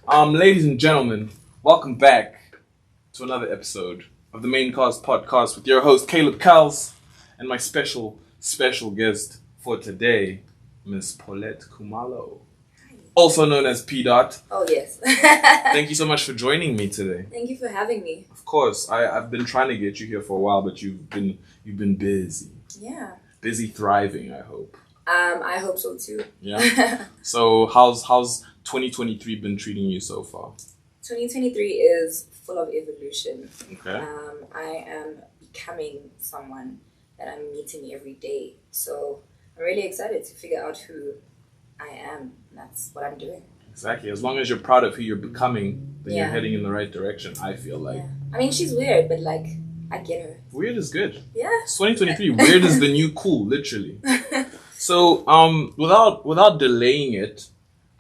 Ladies and gentlemen, welcome back to another episode of the Main Cause Podcast with your host Kalz and my special guest for today, Miss Paulette Kumalo, also known as P. Dot. Oh yes. Thank you so much for joining me today. Thank you for having me. Of course, I've been trying to get you here for a while, but you've been busy. Yeah. Busy thriving, I hope. I hope so too. Yeah. So how's 2023 been treating you so far? 2023 is full of evolution. Okay. I am becoming someone that I'm meeting every day. So I'm really excited to figure out who I am. That's what I'm doing. Exactly. As long as you're proud of who you're becoming, then you're Yeah. heading in the right direction, I feel like. Yeah. I mean, she's weird, but like, I get her. Weird is good. Yeah. It's 2023. Weird is the new cool, literally. So, without delaying it,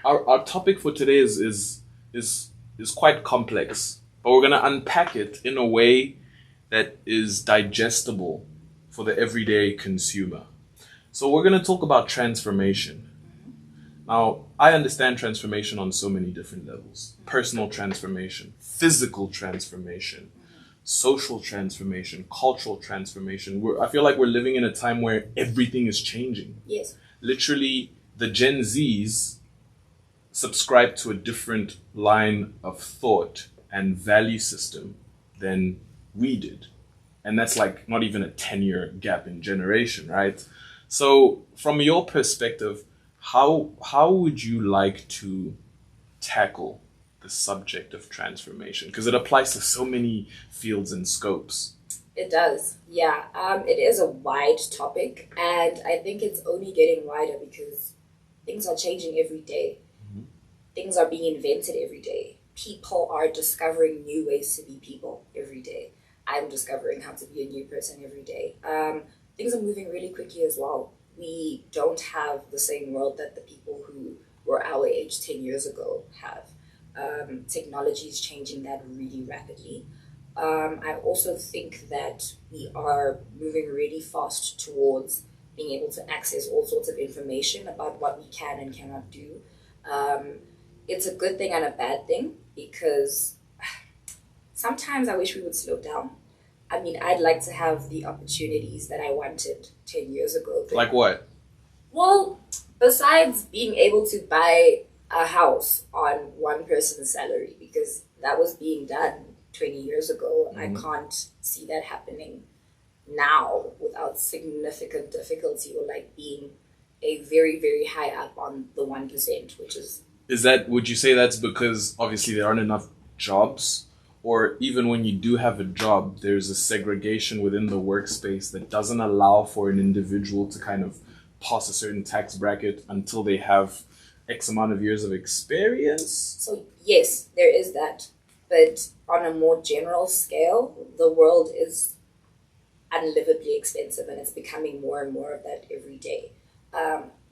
our topic for today is quite complex, but we're gonna unpack it in a way that is digestible for the everyday consumer. So we're gonna talk about transformation. Now, I understand transformation on so many different levels: personal transformation, physical transformation, social transformation, cultural transformation. I feel like we're living in a time where everything is changing. Yes. Literally, the Gen Zs subscribe to a different line of thought and value system than we did. And that's like not even a 10-year gap in generation, right? So from your perspective, how would you like to tackle the subject of transformation? Because it applies to so many fields and scopes. It does, yeah. It is a wide topic, and I think it's only getting wider because things are changing every day. Mm-hmm. Things are being invented every day. People are discovering new ways to be people every day. I'm discovering how to be a new person every day. Things are moving really quickly as well. We don't have the same world that the people who were our age 10 years ago have. Technology is changing that really rapidly. I also think that we are moving really fast towards being able to access all sorts of information about what we can and cannot do. It's a good thing and a bad thing because sometimes I wish we would slow down. I mean, I'd like to have the opportunities that I wanted 10 years ago. Like what? Well, besides being able to buy a house on one person's salary, because that was being done 20 years ago. Mm-hmm. I can't see that happening now without significant difficulty or like being a very, very high up on the 1%, which is... Would you say that's because obviously there aren't enough jobs? Or even when you do have a job, there's a segregation within the workspace that doesn't allow for an individual to kind of pass a certain tax bracket until they have X amount of years of experience? So yes, there is that. But on a more general scale, the world is unlivably expensive and it's becoming more and more of that every day.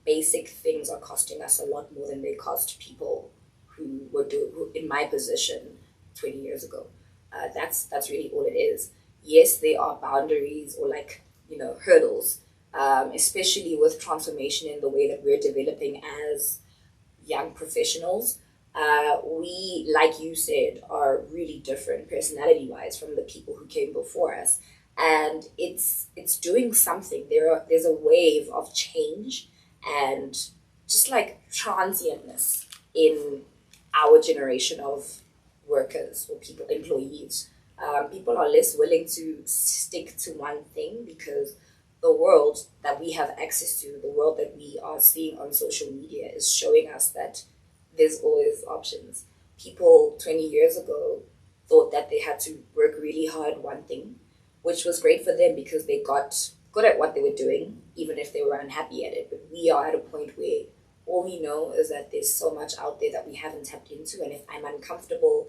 Basic things are costing us a lot more than they cost people who in my position 20 years ago. That's really all it is. Yes, there are boundaries or hurdles, especially with transformation in the way that we're developing as young professionals. We, like you said, are really different personality-wise from the people who came before us. And it's doing something. There's a wave of change and just like transientness in our generation of workers or people, employees. People are less willing to stick to one thing because the world that we have access to, the world that we are seeing on social media is showing us that there's always options. People 20 years ago thought that they had to work really hard one thing, which was great for them because they got good at what they were doing, even if they were unhappy at it. But we are at a point where all we know is that there's so much out there that we haven't tapped into. And if I'm uncomfortable,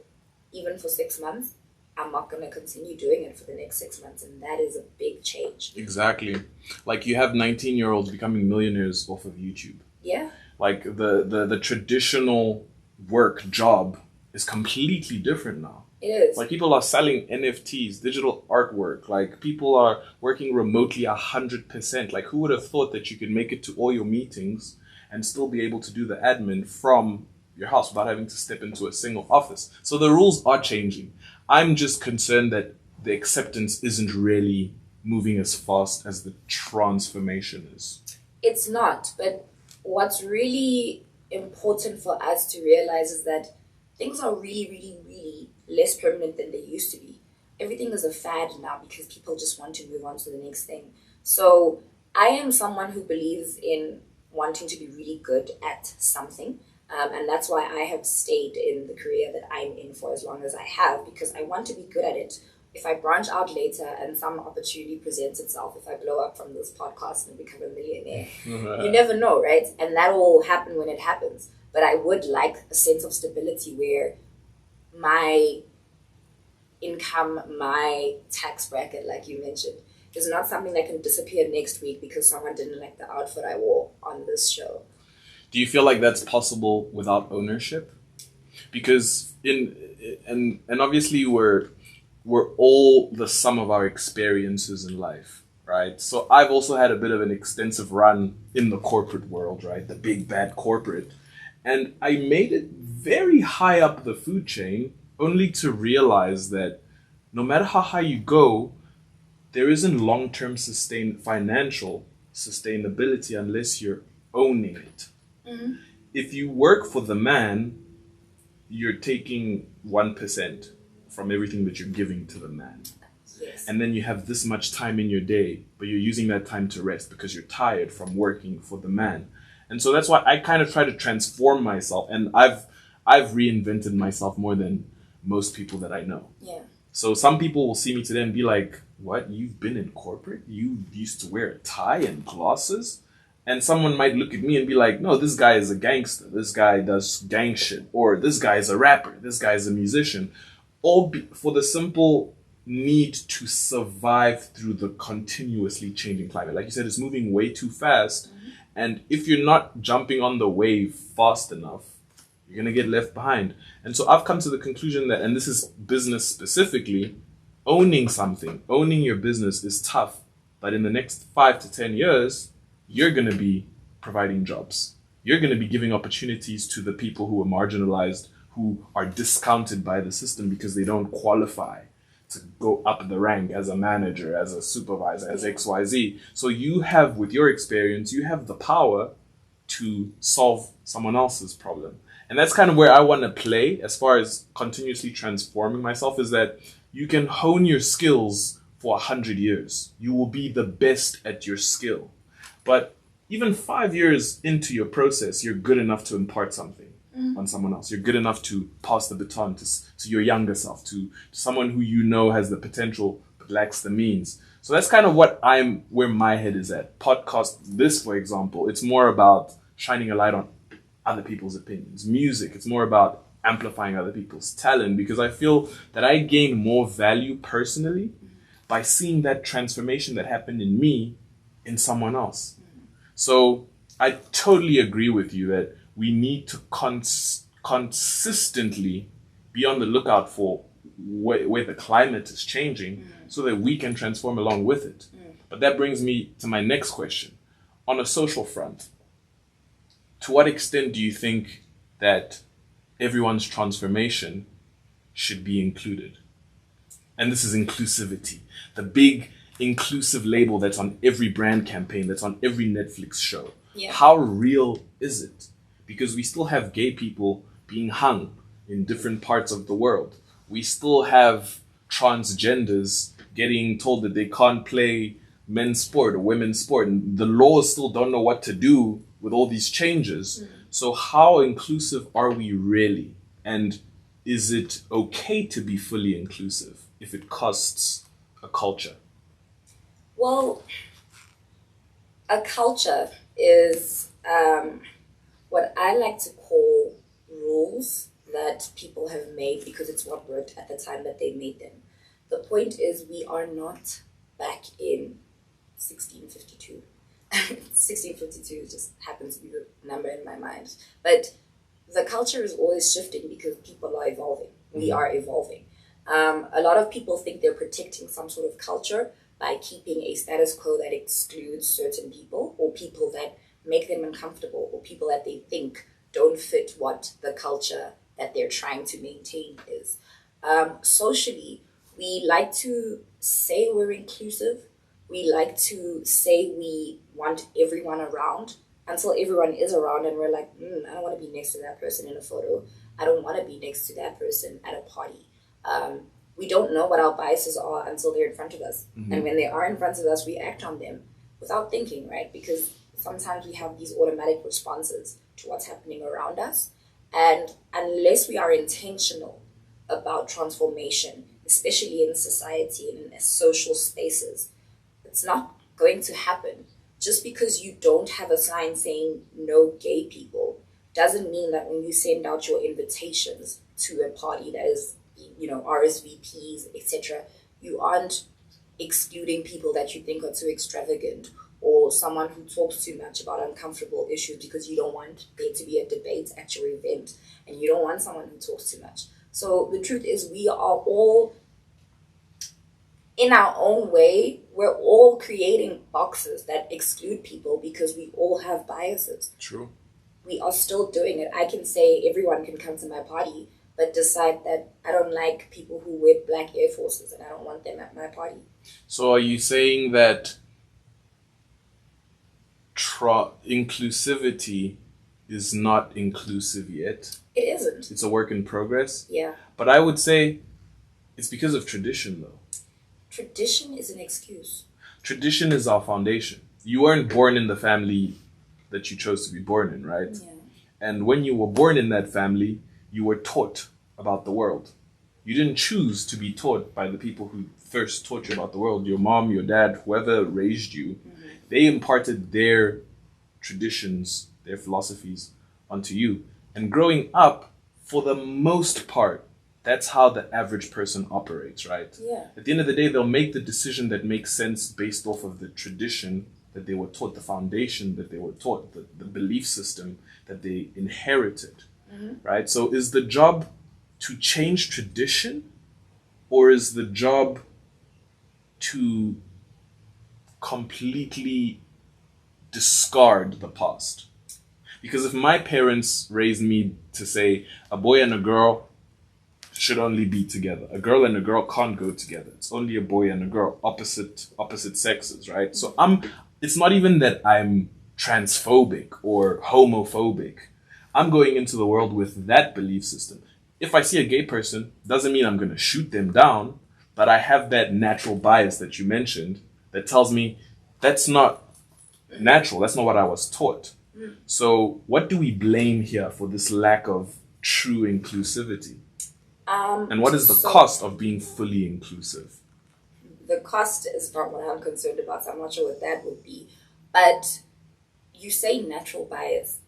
even for 6 months, I'm not going to continue doing it for the next 6 months. And that is a big change. Exactly. Like you have 19-year-olds becoming millionaires off of YouTube. Yeah. Like the traditional work job is completely different now. It is. Like people are selling NFTs, digital artwork. Like people are working remotely 100%. Like who would have thought that you could make it to all your meetings and still be able to do the admin from your house without having to step into a single office. So the rules are changing. I'm just concerned that the acceptance isn't really moving as fast as the transformation is. It's not, but what's really important for us to realize is that things are really, really, really less permanent than they used to be. Everything is a fad now because people just want to move on to the next thing. So I am someone who believes in wanting to be really good at something. And that's why I have stayed in the career that I'm in for as long as I have, because I want to be good at it. If I branch out later and some opportunity presents itself, if I blow up from this podcast and become a millionaire, you never know, right? And that will happen when it happens. But I would like a sense of stability where my income, my tax bracket, like you mentioned, is not something that can disappear next week because someone didn't like the outfit I wore on this show. Do you feel like that's possible without ownership? Because and obviously we're all the sum of our experiences in life, right? So I've also had a bit of an extensive run in the corporate world, right? The big bad corporate. And I made it very high up the food chain only to realize that no matter how high you go, there isn't long-term financial sustainability unless you're owning it. Mm-hmm. If you work for the man, you're taking 1% from everything that you're giving to the man. Yes. And then you have this much time in your day, but you're using that time to rest because you're tired from working for the man. And so that's why I kind of try to transform myself. And I've reinvented myself more than most people that I know. Yeah. So some people will see me today and be like, what, you've been in corporate? You used to wear a tie and glasses? And someone might look at me and be like, no, this guy is a gangster. This guy does gang shit. Or this guy is a rapper. This guy is a musician. All for the simple need to survive through the continuously changing climate. Like you said, it's moving way too fast. Mm-hmm. And if you're not jumping on the wave fast enough, you're going to get left behind. And so I've come to the conclusion that, and this is business specifically, owning something, owning your business is tough. But in the next 5 to 10 years, you're going to be providing jobs. You're going to be giving opportunities to the people who are marginalized, who are discounted by the system because they don't qualify to go up the rank as a manager, as a supervisor, as XYZ. So you have, with your experience, you have the power to solve someone else's problem. And that's kind of where I want to play as far as continuously transforming myself, is that you can hone your skills for 100 years. You will be the best at your skill. But even 5 years into your process, you're good enough to impart something on someone else. You're good enough to pass the baton to your younger self, to someone who you know has the potential but lacks the means. So that's kind of where my head is at. Podcast, this, for example, it's more about shining a light on other people's opinions. Music, it's more about amplifying other people's talent, because I feel that I gain more value personally by seeing that transformation that happened in me in someone else. So I totally agree with you that we need to consistently be on the lookout for where the climate is changing so that we can transform along with it. But that brings me to my next question. On a social front, to what extent do you think that everyone's transformation should be included? And this is inclusivity, the big inclusive label that's on every brand campaign, that's on every Netflix show. Yeah. How real is it? Because we still have gay people being hung in different parts of the world. We still have transgenders getting told that they can't play men's sport or women's sport, and the laws still don't know what to do with all these changes. So how inclusive are we really? And is it okay to be fully inclusive if it costs a culture? Well, a culture is what I like to call rules that people have made because it's what worked at the time that they made them. The point is, we are not back in 1652. 1652 just happens to be the number in my mind. But the culture is always shifting because people are evolving. We are evolving. A lot of people think they're protecting some sort of culture by keeping a status quo that excludes certain people, or people that make them uncomfortable, or people that they think don't fit what the culture that they're trying to maintain is. Socially, we like to say we're inclusive. We like to say we want everyone around until everyone is around and we're like, I don't want to be next to that person in a photo. I don't want to be next to that person at a party. We don't know what our biases are until they're in front of us. Mm-hmm. And when they are in front of us, we act on them without thinking, right? Because sometimes we have these automatic responses to what's happening around us. And unless we are intentional about transformation, especially in society and in social spaces, it's not going to happen. Just because you don't have a sign saying no gay people doesn't mean that when you send out your invitations to a party that is, RSVPs, etc., you aren't excluding people that you think are too extravagant or someone who talks too much about uncomfortable issues because you don't want there to be a debate at your event and you don't want someone who talks too much. So the truth is we are all, in our own way, we're all creating boxes that exclude people because we all have biases. True. We are still doing it. I can say everyone can come to my party, but decide that I don't like people who wear black Air Forces and I don't want them at my party. So are you saying that inclusivity is not inclusive yet? It isn't. It's a work in progress? Yeah. But I would say it's because of tradition, though. Tradition is an excuse. Tradition is our foundation. You weren't born in the family that you chose to be born in, right? Yeah. And when you were born in that family, you were taught about the world. You didn't choose to be taught by the people who first taught you about the world. Your mom, your dad, whoever raised you, Mm-hmm. they imparted their traditions, their philosophies onto you. And growing up, for the most part, that's how the average person operates, right? Yeah. At the end of the day, they'll make the decision that makes sense based off of the tradition that they were taught, the foundation that they were taught, the belief system that they inherited, right? So is the job to change tradition, or is the job to completely discard the past? Because if my parents raised me to say a boy and a girl should only be together, a girl and a girl can't go together, it's only a boy and a girl, opposite sexes, right? So it's not even that I'm transphobic or homophobic. I'm going into the world with that belief system. If I see a gay person, doesn't mean I'm going to shoot them down, but I have that natural bias that you mentioned that tells me that's not natural. That's not what I was taught. So what do we blame here for this lack of true inclusivity? And what is the cost of being fully inclusive? The cost is not what I'm concerned about, so I'm not sure what that would be. But you say natural bias.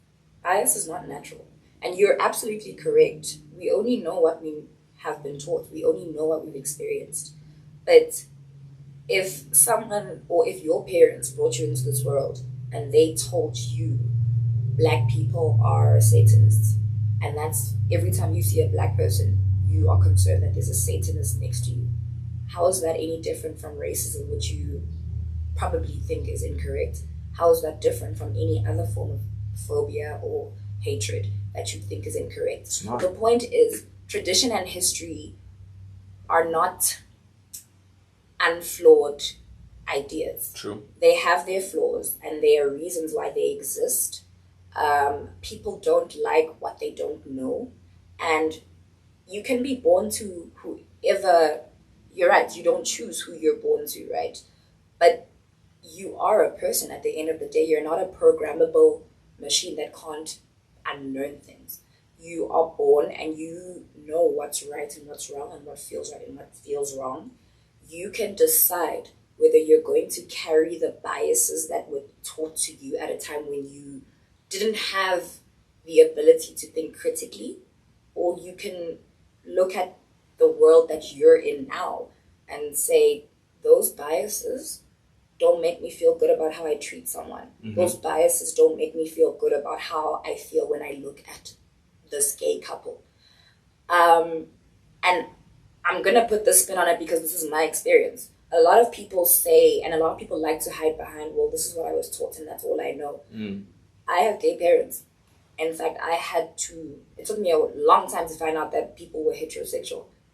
Bias is not natural. And you're absolutely correct. We only know what we have been taught. We only know what we've experienced. But if someone or if your parents brought you into this world and they told you black people are Satanists, and that's every time you see a black person, you are concerned that there's a Satanist next to you, how is that any different from racism, which you probably think is incorrect? How is that different from any other form of phobia or hatred that you think is incorrect? The point is, tradition and history are not unflawed ideas. True. They have their flaws and there are reasons why they exist. People don't like what they don't know, and you can be born to whoever. You're right, you don't choose who you're born to, right? But you are a person at the end of the day. You're not a programmable machine that can't unlearn things. You are born and you know what's right and what's wrong and what feels right and what feels wrong. You can decide whether you're going to carry the biases that were taught to you at a time when you didn't have the ability to think critically, or you can look at the world that you're in now and say, those biases don't make me feel good about how I treat someone. Mm-hmm. Those biases don't make me feel good about how I feel when I look at this gay couple. And I'm going to put the spin on it because this is my experience. A lot of people say, and a lot of people like to hide behind, well, this is what I was taught and that's all I know. I have gay parents. In fact, it took me a long time to find out that people were heterosexual.